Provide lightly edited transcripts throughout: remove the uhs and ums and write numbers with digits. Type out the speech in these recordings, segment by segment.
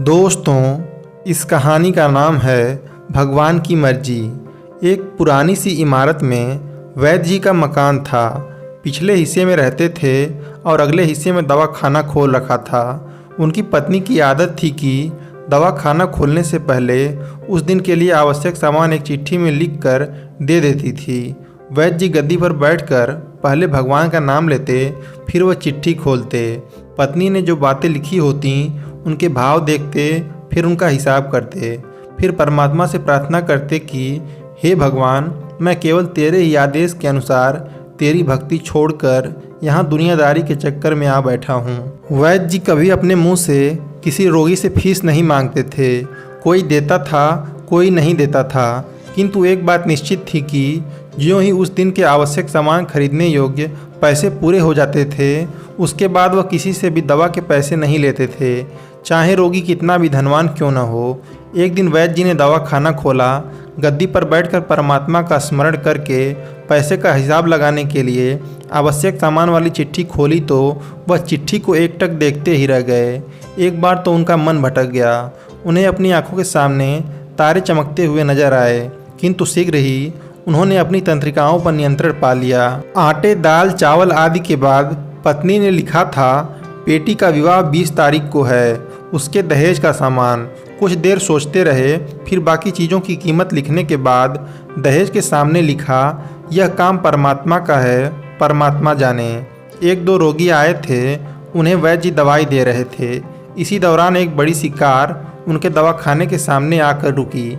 दोस्तों, इस कहानी का नाम है भगवान की मर्जी। एक पुरानी सी इमारत में वैद्य जी का मकान था। पिछले हिस्से में रहते थे और अगले हिस्से में दवा खाना खोल रखा था। उनकी पत्नी की आदत थी कि दवा खाना खोलने से पहले उस दिन के लिए आवश्यक सामान एक चिट्ठी में लिख कर दे देती थी। वैद्य जी गद्दी पर बैठकर पहले भगवान का नाम लेते, फिर वह चिट्ठी खोलते। पत्नी ने जो बातें लिखी होती उनके भाव देखते, फिर उनका हिसाब करते, फिर परमात्मा से प्रार्थना करते कि हे भगवान, मैं केवल तेरे ही आदेश के अनुसार तेरी भक्ति छोड़कर यहाँ दुनियादारी के चक्कर में आ बैठा हूँ। वैद्य जी कभी अपने मुंह से किसी रोगी से फीस नहीं मांगते थे। कोई देता था, कोई नहीं देता था, किंतु एक बात निश्चित थी कि ज्यों ही उस दिन के आवश्यक सामान खरीदने योग्य पैसे पूरे हो जाते थे, उसके बाद वह किसी से भी दवा के पैसे नहीं लेते थे, चाहे रोगी कितना भी धनवान क्यों न हो। एक दिन वैद्य जी ने दवा खाना खोला। गद्दी पर बैठकर परमात्मा का स्मरण करके पैसे का हिसाब लगाने के लिए आवश्यक सामान वाली चिट्ठी खोली तो वह चिट्ठी को एकटक देखते ही रह गए। एक बार तो उनका मन भटक गया। उन्हें अपनी आंखों के सामने तारे चमकते हुए नजर आए, किंतु शीघ्र ही उन्होंने अपनी तंत्रिकाओं पर नियंत्रण पा लिया। आटे, दाल, चावल आदि के बाद पत्नी ने लिखा था, बेटी का विवाह 20 तारीख को है, उसके दहेज का सामान। कुछ देर सोचते रहे, फिर बाकी चीज़ों की कीमत लिखने के बाद दहेज के सामने लिखा, यह काम परमात्मा का है, परमात्मा जाने। एक दो रोगी आए थे, उन्हें वैद्य जी दवाई दे रहे थे। इसी दौरान एक बड़ी सी कार उनके दवाखाने के सामने आकर रुकी।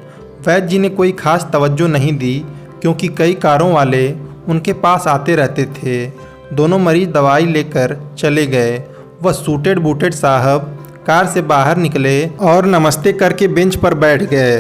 वैद्य जी ने कोई खास तवज्जो नहीं दी, क्योंकि कई कारों वाले उनके पास आते रहते थे। दोनों मरीज दवाई लेकर चले गए। वह सूटेड बूटेड साहब कार से बाहर निकले और नमस्ते करके बेंच पर बैठ गए।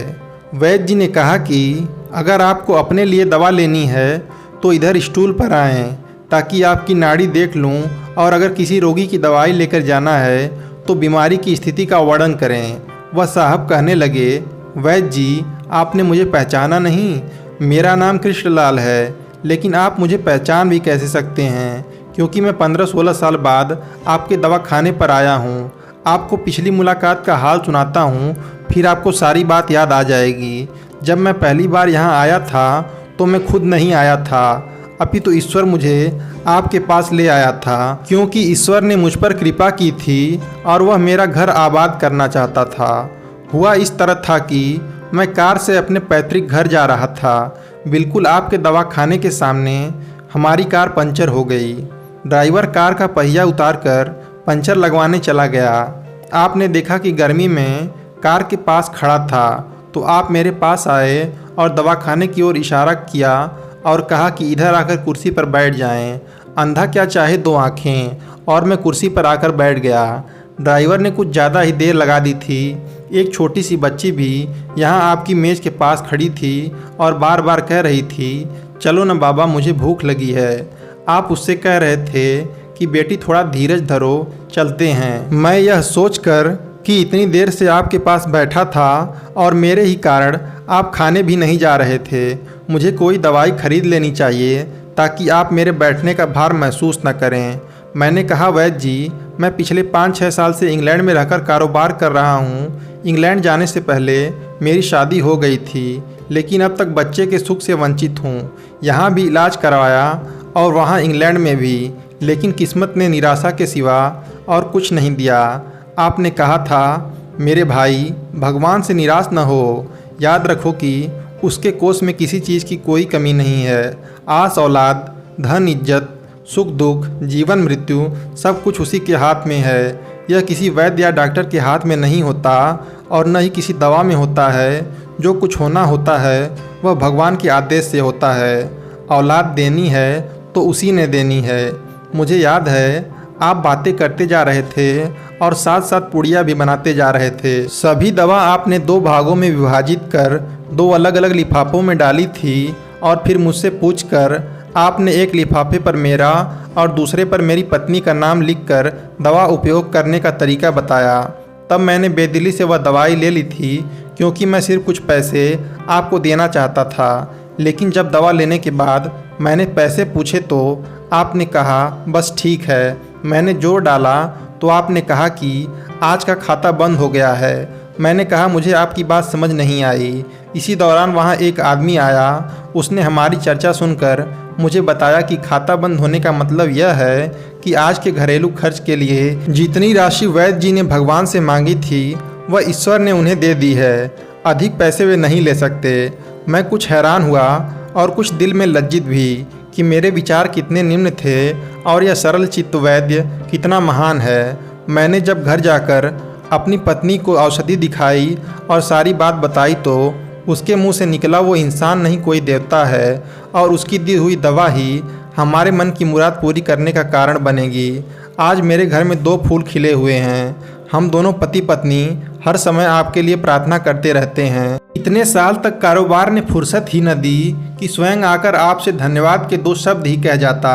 वैद्य जी ने कहा कि अगर आपको अपने लिए दवा लेनी है तो इधर स्टूल पर आएं, ताकि आपकी नाड़ी देख लूं, और अगर किसी रोगी की दवाई लेकर जाना है तो बीमारी की स्थिति का वर्णन करें। वह साहब कहने लगे, वैद्य जी, आपने मुझे पहचाना नहीं? मेरा नाम कृष्णलाल है, लेकिन आप मुझे पहचान भी कैसे सकते हैं, क्योंकि मैं 15-16 साल बाद आपके दवाखाने पर आया हूँ। आपको पिछली मुलाकात का हाल सुनाता हूँ, फिर आपको सारी बात याद आ जाएगी। जब मैं पहली बार यहाँ आया था तो मैं खुद नहीं आया था, अपितु ईश्वर मुझे आपके पास ले आया था, क्योंकि ईश्वर ने मुझ पर कृपा की थी और वह मेरा घर आबाद करना चाहता था। हुआ इस तरह था कि मैं कार से अपने पैतृक घर जा रहा था। बिल्कुल आपके दवाखाने के सामने हमारी कार पंचर हो गई। ड्राइवर कार का पहिया उतारकर पंचर लगवाने चला गया। आपने देखा कि गर्मी में कार के पास खड़ा था, तो आप मेरे पास आए और दवाखाने की ओर इशारा किया और कहा कि इधर आकर कुर्सी पर बैठ जाएं। अंधा क्या चाहे दो आँखें, और मैं कुर्सी पर आकर बैठ गया। ड्राइवर ने कुछ ज़्यादा ही देर लगा दी थी। एक छोटी सी बच्ची भी यहाँ आपकी मेज़ के पास खड़ी थी और बार बार कह रही थी, चलो न बाबा, मुझे भूख लगी है। आप उससे कह रहे थे कि बेटी थोड़ा धीरज धरो, चलते हैं। मैं यह सोचकर कि इतनी देर से आपके पास बैठा था और मेरे ही कारण आप खाने भी नहीं जा रहे थे, मुझे कोई दवाई खरीद लेनी चाहिए ताकि आप मेरे बैठने का भार महसूस न करें। मैंने कहा, वैद्य जी, मैं पिछले 5-6 साल से इंग्लैंड में रहकर कारोबार कर रहा हूँ। इंग्लैंड जाने से पहले मेरी शादी हो गई थी, लेकिन अब तक बच्चे के सुख से वंचित हूँ। यहाँ भी इलाज करवाया और वहाँ इंग्लैंड में भी, लेकिन किस्मत ने निराशा के सिवा और कुछ नहीं दिया। आपने कहा था, मेरे भाई, भगवान से निराश न हो। याद रखो कि उसके कोष में किसी चीज़ की कोई कमी नहीं है। आस औलाद, धन इज्जत, सुख दुख, जीवन मृत्यु, सब कुछ उसी के हाथ में है। यह किसी वैद्य या डॉक्टर के हाथ में नहीं होता और न ही किसी दवा में होता है। जो कुछ होना होता है वह भगवान के आदेश से होता है। औलाद देनी है तो उसी ने देनी है। मुझे याद है आप बातें करते जा रहे थे और साथ साथ पुड़िया भी बनाते जा रहे थे। सभी दवा आपने 2 भागों में विभाजित कर 2 अलग अलग लिफाफों में डाली थी और फिर मुझसे पूछकर आपने एक लिफाफे पर मेरा और दूसरे पर मेरी पत्नी का नाम लिखकर दवा उपयोग करने का तरीका बताया। तब मैंने बेदिली से वह दवाई ले ली थी, क्योंकि मैं सिर्फ कुछ पैसे आपको देना चाहता था। लेकिन जब दवा लेने के बाद मैंने पैसे पूछे तो आपने कहा, बस ठीक है। मैंने जोर डाला तो आपने कहा कि आज का खाता बंद हो गया है। मैंने कहा मुझे आपकी बात समझ नहीं आई। इसी दौरान वहाँ एक आदमी आया। उसने हमारी चर्चा सुनकर मुझे बताया कि खाता बंद होने का मतलब यह है कि आज के घरेलू खर्च के लिए जितनी राशि वैद्य जी ने भगवान से मांगी थी वह ईश्वर ने उन्हें दे दी है। अधिक पैसे वे नहीं ले सकते। मैं कुछ हैरान हुआ और कुछ दिल में लज्जित भी कि मेरे विचार कितने निम्न थे और यह सरल चित्त वैद्य कितना महान है। मैंने जब घर जाकर अपनी पत्नी को औषधि दिखाई और सारी बात बताई तो उसके मुंह से निकला वो इंसान नहीं कोई देवता है और उसकी दी हुई दवा ही हमारे मन की मुराद पूरी करने का कारण बनेगी। आज मेरे घर में 2 फूल खिले हुए हैं। हम दोनों पति पत्नी हर समय आपके लिए प्रार्थना करते रहते हैं। इतने साल तक कारोबार ने फुर्सत ही न दी कि स्वयं आकर आपसे धन्यवाद के 2 शब्द ही कह जाता।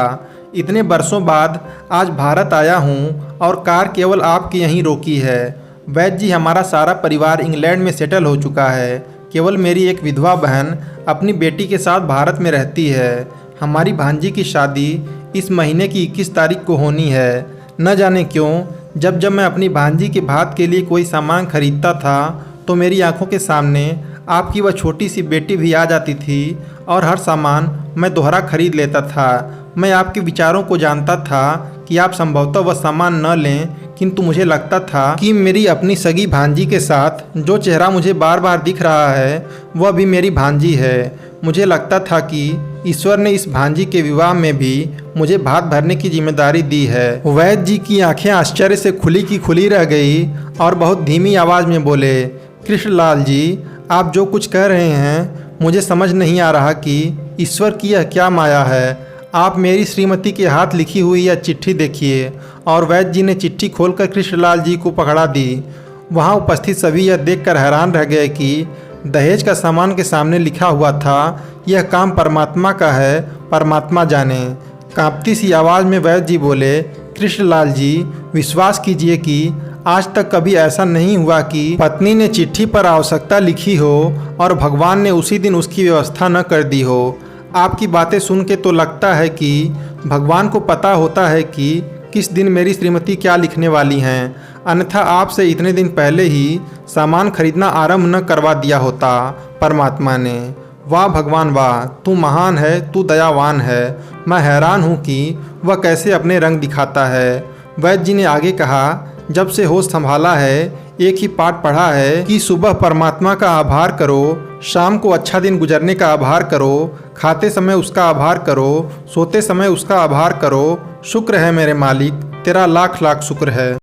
इतने बरसों बाद आज भारत आया हूँ और कार केवल आपकी यहीं रोकी है। वैद्य जी, हमारा सारा परिवार इंग्लैंड में सेटल हो चुका है। केवल मेरी एक विधवा बहन अपनी बेटी के साथ भारत में रहती है। हमारी भांजी की शादी इस महीने की 21 तारीख को होनी है। न जाने क्यों जब मैं अपनी भांजी के भात के लिए कोई सामान खरीदता था तो मेरी आंखों के सामने आपकी वह छोटी सी बेटी भी आ जाती थी और हर सामान मैं दोहरा खरीद लेता था। मैं आपके विचारों को जानता था कि आप संभवतः वह सामान न लें, किंतु मुझे लगता था कि मेरी अपनी सगी भांजी के साथ जो चेहरा मुझे बार बार दिख रहा है वह भी मेरी भांजी है। मुझे लगता था कि ईश्वर ने इस भांजी के विवाह में भी मुझे भात भरने की जिम्मेदारी दी है। वैद्य जी की आंखें आश्चर्य से खुली की खुली रह गई और बहुत धीमी आवाज़ में बोले, कृष्णलाल जी, आप जो कुछ कह रहे हैं मुझे समझ नहीं आ रहा कि ईश्वर की यह क्या माया है। आप मेरी श्रीमती के हाथ लिखी हुई यह चिट्ठी देखिए। और वैद्य जी ने चिट्ठी खोलकर कृष्णलाल जी को पकड़ा दी। वहाँ उपस्थित सभी यह देखकर हैरान रह गए कि दहेज का सामान के सामने लिखा हुआ था, यह काम परमात्मा का है, परमात्मा जाने। कांपती सी आवाज़ में वैद्य जी बोले, कृष्णलाल जी, विश्वास कीजिए कि आज तक कभी ऐसा नहीं हुआ कि पत्नी ने चिट्ठी पर आवश्यकता लिखी हो और भगवान ने उसी दिन उसकी व्यवस्था न कर दी हो। आपकी बातें सुन के तो लगता है कि भगवान को पता होता है कि किस दिन मेरी श्रीमती क्या लिखने वाली हैं, अन्यथा आपसे इतने दिन पहले ही सामान खरीदना आरंभ न करवा दिया होता परमात्मा ने। वाह भगवान वाह, तू महान है, तू दयावान है। मैं हैरान हूँ कि वह कैसे अपने रंग दिखाता है। वैद्य जी ने आगे कहा, जब से होश संभाला है एक ही पाठ पढ़ा है कि सुबह परमात्मा का आभार करो, शाम को अच्छा दिन गुजरने का आभार करो, खाते समय उसका आभार करो, सोते समय उसका आभार करो। शुक्र है मेरे मालिक, तेरा लाख लाख शुक्र है।